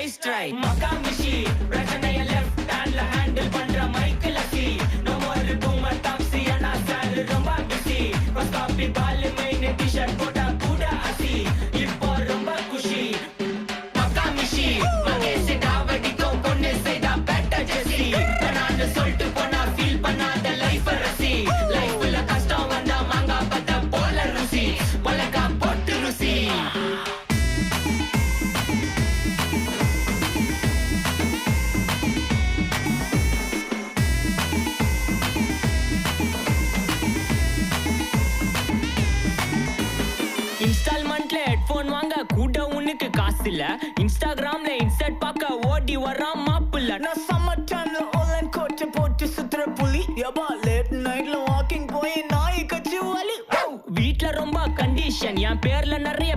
twist right மகாமிஷி பிரச்சனைய left ஹேண்ட்ல handle பண்ற மைக்கேல் அசி நோ மோர் பூமர் டாக்ஸி அண்ணா சார் ரொம்ப பிஸி ஃபர்ஸ்ட் காப்பி பால் மெயின் டி-ஷர்ட் போட்டா கூட அசி இப்போ ரொம்ப குஷி மகாமிஷி மகேஷ் டாவடிக்கும் பொண்ணு செய்தா பெட்ட ஜெசி நான் சொல்லிட்டு போனா ஃபீல் பண்ணாத லைஃப் ரசி லைஃப்ல கஷ்டம் வந்தா மாங்கா பத்த போல ருசி பலகா போட்டு ருசி இன்ஸ்டால்மெண்ட்ல ஹெட்போன் வாங்க கூட உனக்கு காசு இல்ல இன்ஸ்டாகிராம்ல இன்ஸ்டர்ட் பார்க்க ஓடி வரான் மாப்பிள்ள நான் சம்மர் டைம்ல ஆன்லைன் கோட்டை போட்டு சுத்துற புலி யபா லேட் நைட்ல வாக்கிங் போய் நாய் கச்சி வலி வீட்ல ரொம்ப கண்டிஷன் என் பேர்ல நிறைய